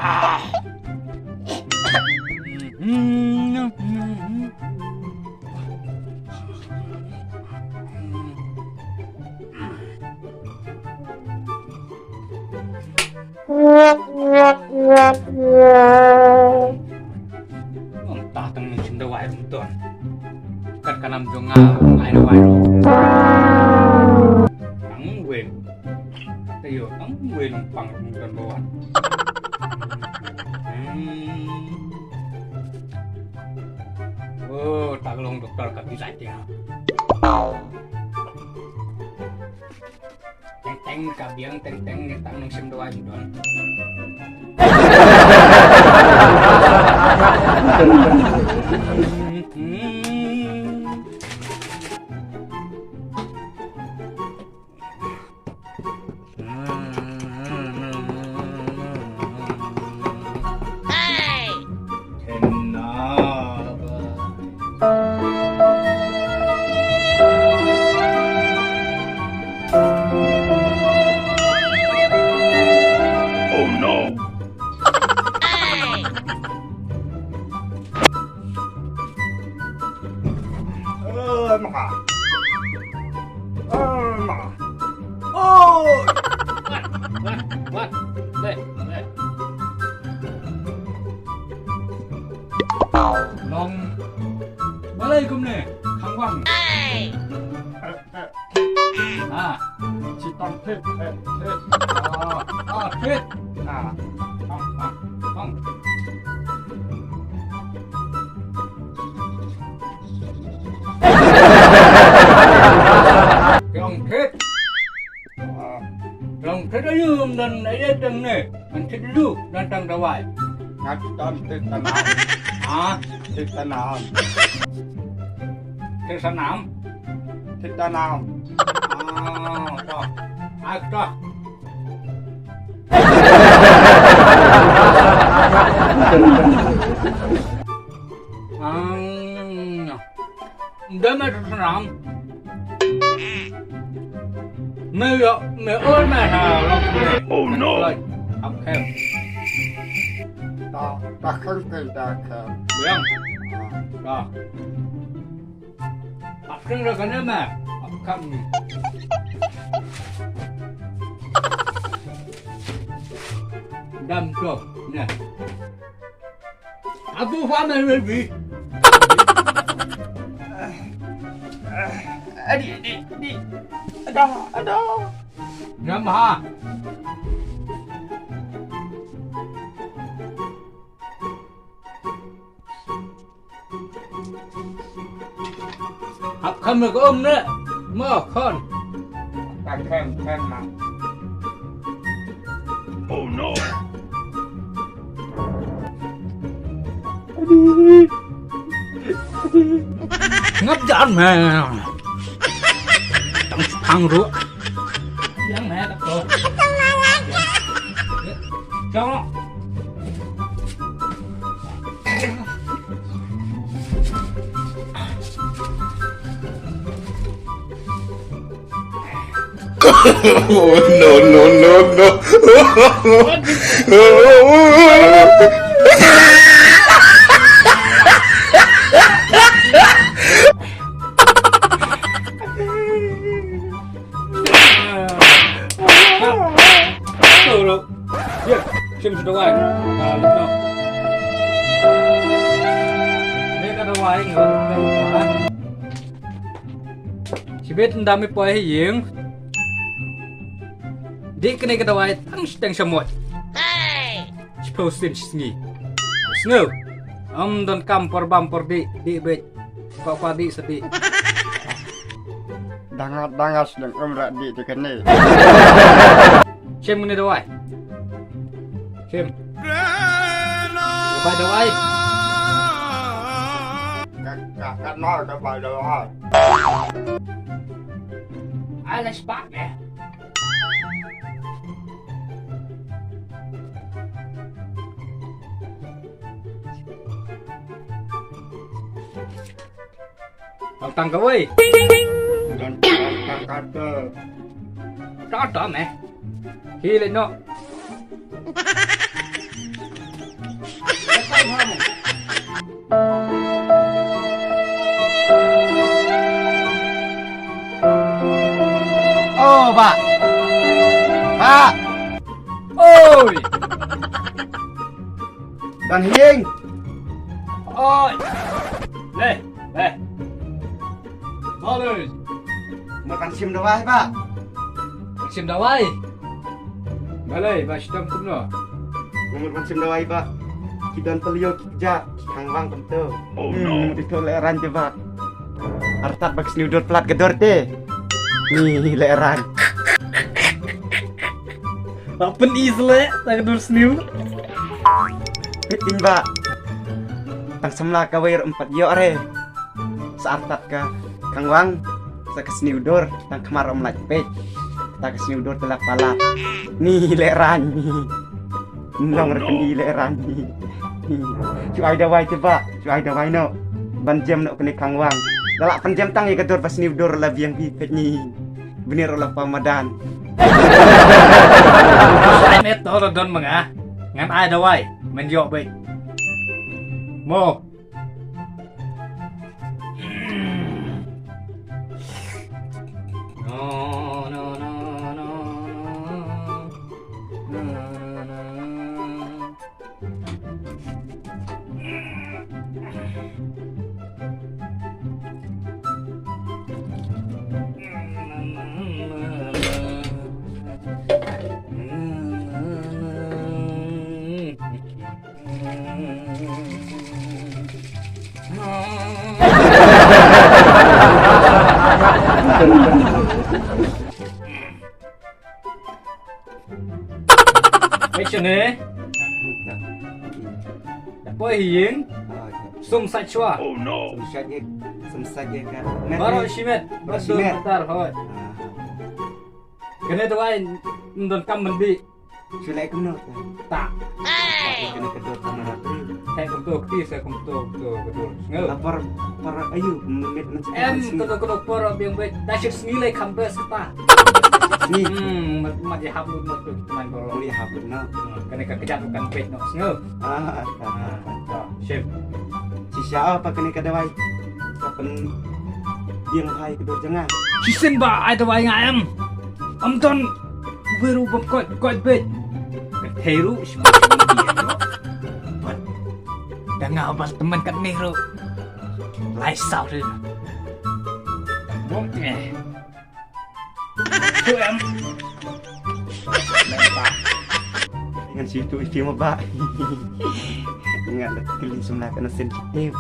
Entah tentang cinta wahai runtun. Kan kanam jongal lain wahai ro. Tangguin. Tayo tangguin pang runtun bawan. Oh, tolong dokter kaki saja. Teng kabiang teng tang nang sim doa don. Long balai kumne khangwang Citang pet pet không Long pet Long pet ayo dan ayo teng ne nanti dulu datang dawai Ngaton tit tanam tit tanam ke sanam tit tanam toh toh Đêm nay thật làm mẹ ơi mẹ hả oh no học thêm ta không cần ta không biết không rồi học thêm rồi cái nữa mà học không đâm chuột nè aku paham lebih di ada Yamaha học không được ôm nữa mơ con ta khen mà oh no ngấp giỡn mẹ thằng rúa giỡn mẹ tập đồ cho nó Oh, no. Sim sudah wae. Nah, betul. Ini kata wae enggak. Sibet ndami poe yeng. Di kene kata wae tang semut. Hey. Sposin sngi. Snow. Don kampor bampor di bet. Papa di sedih. Dangas dan umrat di kene. Sim ngene wae. Sim. Bài đầu ai? Các nói các bài đầu ai? Ai là Spark nè? Tăng cậu ơi. Tăng Đó mẹ. Khi lên nó. Oh, Pak. Pak. Oi. Dan hiing. Oi. Leh. Boleh. Makan sim doang, Pak. Sim dawai. Balai, bastam kumno. Makan sim doang, Pak. Kidan pelio kijak, kangwang tentu. Oh no. Itu leran coba. Artat bak sniudor plat gedor teh. Nih leran. Apa isle? Tak dur sniu. Piting, Pak. Tang semla kawair 4 yo are. Saartat ka kangwang sa sniudor tang kamar om lajpet. Tak sniudor telak palap. Nih leran nih. Nong rekendi leran nih. Cuai dawai coba, cuai dawai no. Ban jam no kene kangwang. Dalak penjam tang ya gedor pas sniudor labi yang pipet nih. Bener olah pamadan. Net to don mga. Ngan ai dawai, menjawab baik. Mo. Mấy chuyện này Bơi hiến Sung sạch chua Semsaje kan. Baru shimet Baru bentar thôi Cái này tôi ai Ndon kam mendi Sulai kenot. Tak Kena kedot sama ratri. Kayak kumpul saya kumpul Ngel Lapor para ayu menit Em kedok poro biang baik Dasyik senilai kampes kita ni Mat ya hapun Mat teman poro boleh hapun no. Kena kejatuhkan baik no Ngel Shim Sisa apa kena kadawai. Kapan biang hai kedot jangan. Hisin ba ai tawai nga em Om ton Veru bom kot baik Heru Dah ngabal teman kat Nehru Lai sao tu Bom Tu em Dengan situ isi mabak. Ingat kali semula kena sensitif.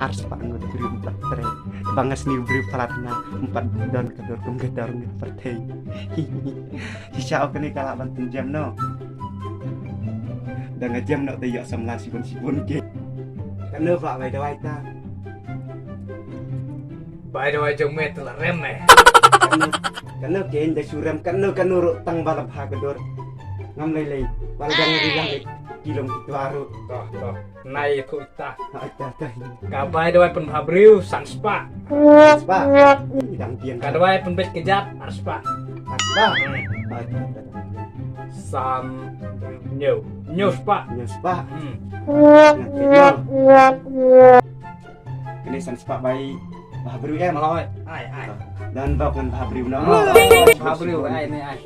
Harus pak ngut beri 4 tre. Bangas ni beri palatna 4 dan kedor kum gedar ni partai. Sisa ok ni kala banten jam no. Dan ngajam no tayak semula sibun ke. Kena pak bai dawai ta. By the way jong met la rem Kena ken da suram kena ruk tang balap ha kedor. Ngam lei walgang rilang kilom itu aru. Toh Nai ku ita Ada. Ka by the way pen pabriu sanspa Pak. Idang pian. Ka the way pen bet kejap arspa Pak. Sam Nyo spa Yes, Pak. Kini sans Pak bayi Bahabru em. Malawet ai Dan bak dengan Bahabru no. Pabriu ai ni ai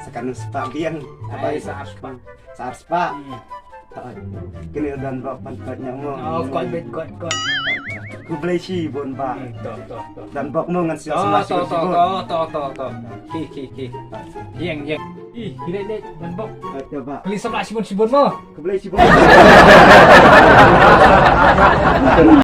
Sekarang Pak biang ai bayi sa arspa Sars Pak. Kini dan bak pantatnya mo. Oh kot bet kot Ku beli si bon Pak. Toh Dan bak mo ngan siya Oh, sama si bon. toh. Ki. Yang. Ih, gila ban bok. Coba. Beli sebelah sibun mo. Ku beli si bon.